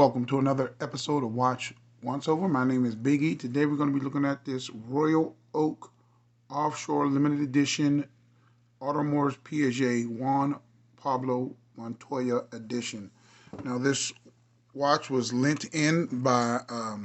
welcome to another episode of Watch Once Over. My name is Big E. Today we're going to be looking at this Royal Oak Offshore Limited Edition Audemars Piguet Juan Pablo Montoya Edition. Now this watch was lent in by a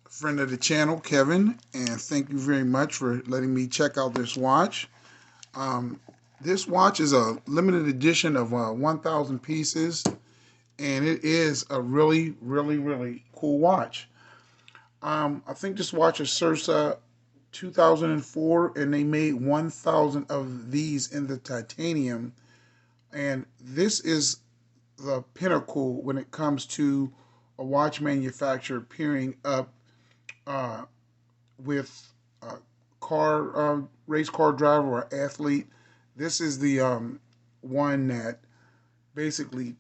friend of the channel, Kevin, and thank you very much for letting me check out this watch. This watch is a limited edition of 1,000 pieces, and it is a really, really, really cool watch. I think this watch is circa 2004, and they made 1,000 of these in the titanium. And this is the pinnacle when it comes to a watch manufacturer pairing up with a race car driver or athlete. This is the one that basically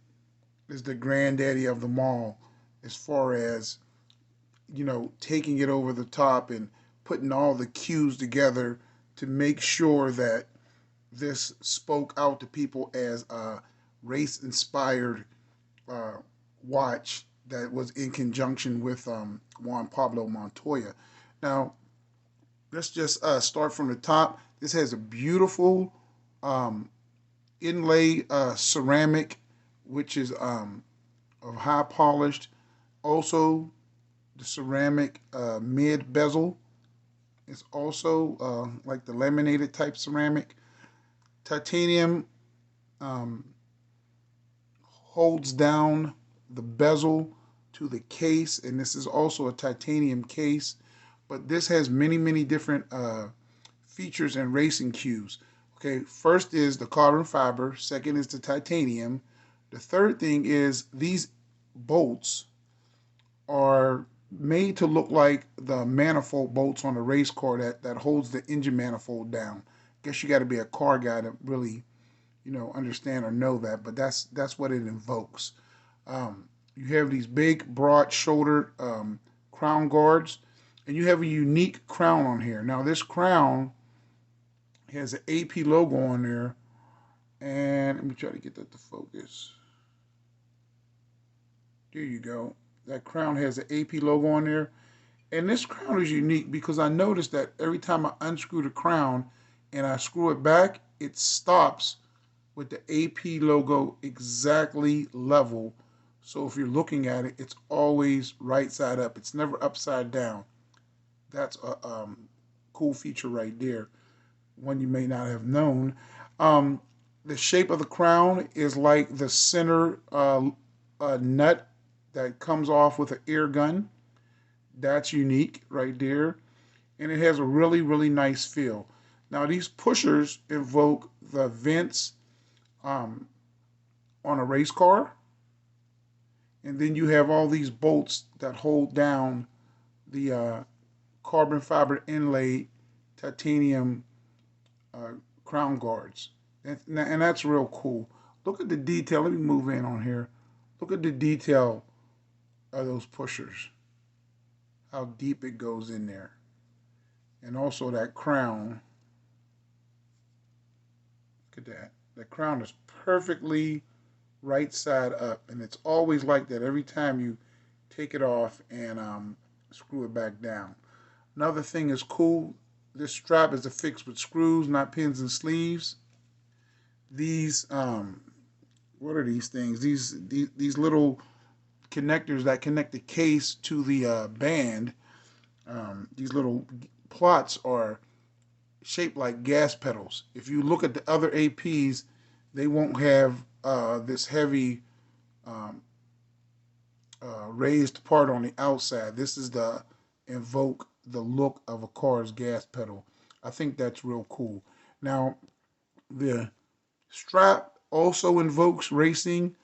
is the granddaddy of them all, as far as, taking it over the top and putting all the cues together to make sure that this spoke out to people as a race-inspired watch that was in conjunction with Juan Pablo Montoya. Now, let's just start from the top. This has a beautiful inlay ceramic, which is of high polished. Also, the ceramic mid bezel is also like the laminated type ceramic. Titanium holds down the bezel to the case, and this is also a titanium case. But this has many, many different features and racing cues. Okay, first is the carbon fiber. Second is the titanium. The third thing is these bolts are made to look like the manifold bolts on a race car that holds the engine manifold down. Guess you got to be a car guy to really, understand or know that, but that's what it invokes. You have these big, broad-shouldered crown guards, and you have a unique crown on here. Now, this crown has an AP logo on there, and let me try to get that to focus. There you go. That crown has an AP logo on there. And this crown is unique because I noticed that every time I unscrew the crown and I screw it back, it stops with the AP logo exactly level. So if you're looking at it, it's always right side up. It's never upside down. That's a cool feature right there. One you may not have known. The shape of the crown is like the center nut that comes off with an air gun. That's unique right there. And it has a really, really nice feel. Now, these pushers evoke the vents on a race car. And then you have all these bolts that hold down the carbon fiber inlaid titanium crown guards. And that's real cool. Look at the detail. Let me move in on here. Look at the detail of those pushers, how deep it goes in there, and also that crown. Look at that. The crown is perfectly right side up, and it's always like that every time you take it off and screw it back down. Another thing is cool. This strap is affixed with screws, not pins and sleeves. These what are these things? These little connectors that connect the case to the band. These little plots are shaped like gas pedals. If you look at the other APs, they won't have this heavy raised part on the outside. This is the invoke the look of a car's gas pedal. I think that's real cool. Now, the strap also invokes racing.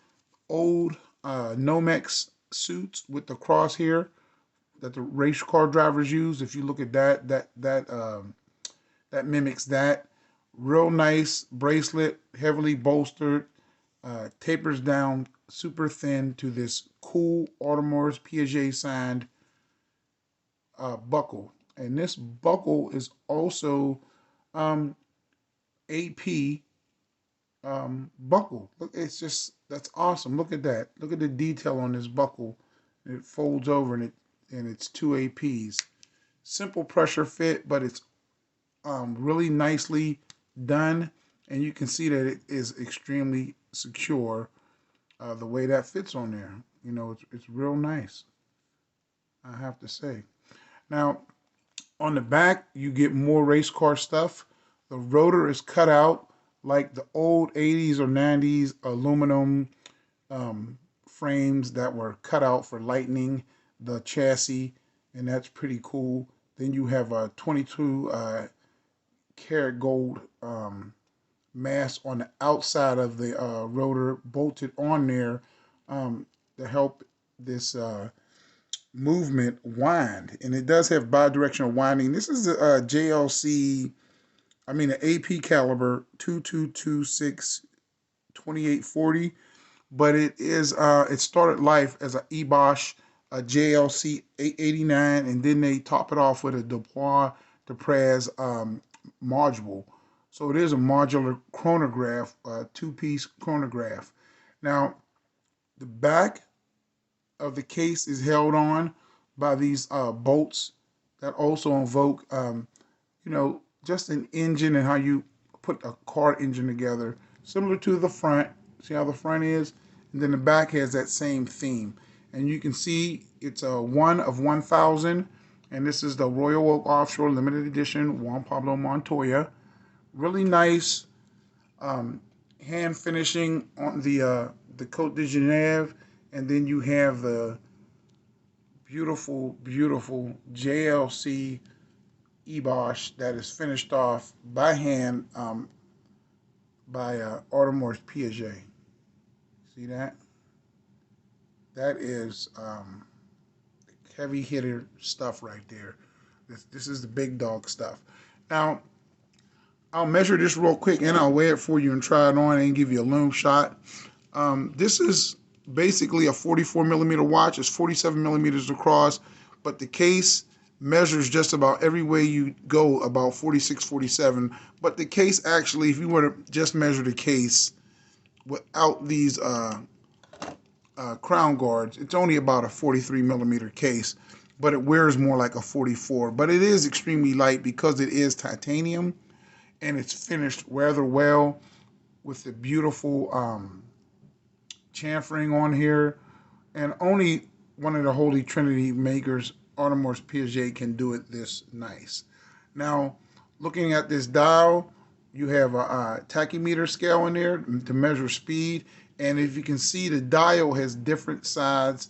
Old Nomex suits with the crosshair that the race car drivers use. If you look at that mimics that. Real nice bracelet, heavily bolstered, tapers down super thin to this cool Audemars Piguet signed buckle. And this buckle is also AP buckle. Look, it's just, that's awesome. Look at that. Look at the detail on this buckle. It folds over and it's two APs. Simple pressure fit, but it's really nicely done, and you can see that it is extremely secure. The way that fits on there, it's real nice, I have to say. Now, on the back, you get more race car stuff. The rotor is cut out like the old 80s or 90s aluminum frames that were cut out for lightening the chassis, and that's pretty cool. Then you have a 22 karat gold mass on the outside of the rotor bolted on there to help this movement wind. And it does have bidirectional winding. This is a JLC, an AP caliber 2226 2840, but it started life as an Ebosh, a JLC 889, and then they top it off with a Dupont de Prez module. So it is a modular chronograph, two-piece chronograph. Now, the back of the case is held on by these bolts that also invoke, just an engine and how you put a car engine together, similar to the front. See how the front is? And then the back has that same theme. And you can see it's a 1 of 1,000. And this is the Royal Oak Offshore limited edition Juan Pablo Montoya. Really nice hand finishing on the Côte de Genève. And then you have the beautiful, beautiful JLC Ebosh that is finished off by hand by Audemars Piguet. See that? That is heavy hitter stuff right there. This is the big dog stuff. Now, I'll measure this real quick and I'll weigh it for you and try it on and give you a loom shot. This is basically a 44 millimeter watch. It's 47 millimeters across, but the case measures just about every way you go, about 46, 47. But the case actually, if you were to just measure the case without these crown guards, it's only about a 43 millimeter case, but it wears more like a 44. But it is extremely light because it is titanium, and it's finished rather well with the beautiful chamfering on here. And only one of the Holy Trinity makers, Audemars Piguet, can do it this nice. Now, looking at this dial, you have a tachymeter scale in there to measure speed. And if you can see, the dial has different sides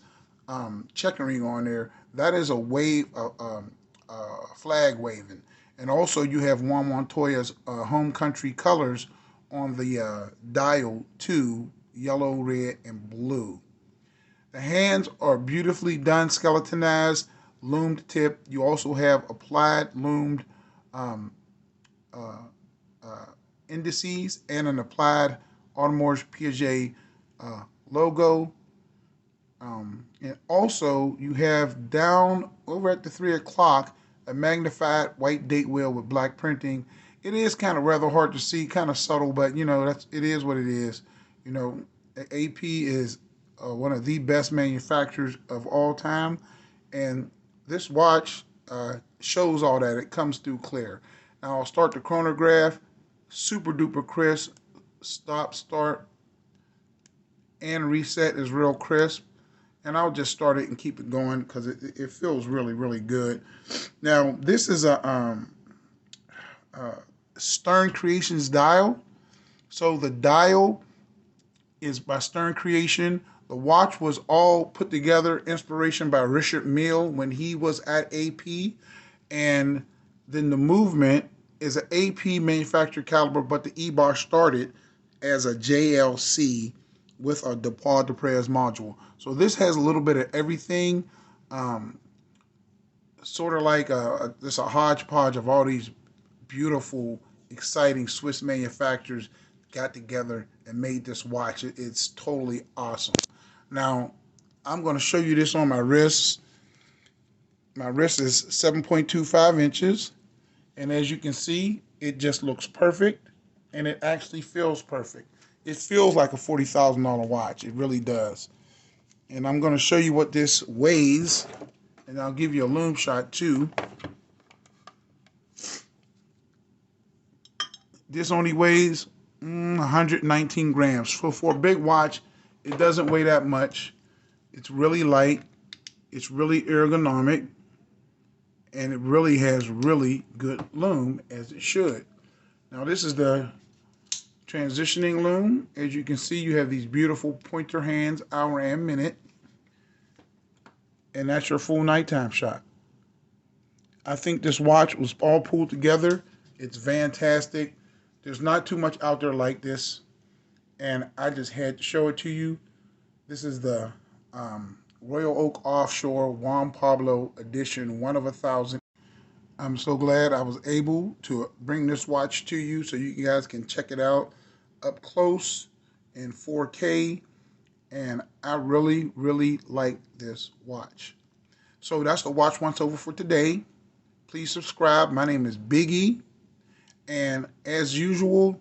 checkering on there. That is a wave, flag waving. And also you have Juan Montoya's home country colors on the dial too, yellow, red, and blue. The hands are beautifully done, skeletonized, loomed tip. You also have applied loomed indices and an applied Audemars Piguet logo. And also you have down over at the 3 o'clock a magnified white date wheel with black printing. It is kind of rather hard to see, kind of subtle, but it is what it is. AP is one of the best manufacturers of all time, and this watch shows all that. It comes through clear. Now I'll start the chronograph. Super duper crisp. Stop, start, and reset is real crisp. And I'll just start it and keep it going because it feels really, really good. Now, this is a Stern Creations dial. So the dial is by Stern Creation. The watch was all put together, inspiration by Richard Mille when he was at AP. And then the movement is an AP manufactured caliber, but the Ebosh started as a JLC with a Dupont de Prez module. So this has a little bit of everything, sort of like just a hodgepodge of all these beautiful, exciting Swiss manufacturers got together and made this watch. It's totally awesome. Now, I'm going to show you this on my wrist. My wrist is 7.25 inches, and as you can see, it just looks perfect, and it actually feels perfect. It feels like a $40,000 watch. It really does. And I'm going to show you what this weighs, and I'll give you a lume shot too. This only weighs 119 grams. For a big watch, it doesn't weigh that much. It's really light. It's really ergonomic. And it really has really good lume, as it should. Now this is the transitioning lume. As you can see, you have these beautiful pointer hands, hour and minute. And that's your full nighttime shot. I think this watch was all pulled together. It's fantastic. There's not too much out there like this, and I just had to show it to you. This is the Royal Oak Offshore Juan Pablo edition, 1 of 1,000. I'm so glad I was able to bring this watch to you so you guys can check it out up close in 4K, and I really, really like this watch. So that's the watch once over for today. Please subscribe. My name is Biggie. And as usual,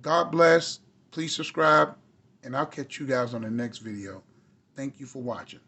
God bless. Please subscribe. And I'll catch you guys on the next video. Thank you for watching.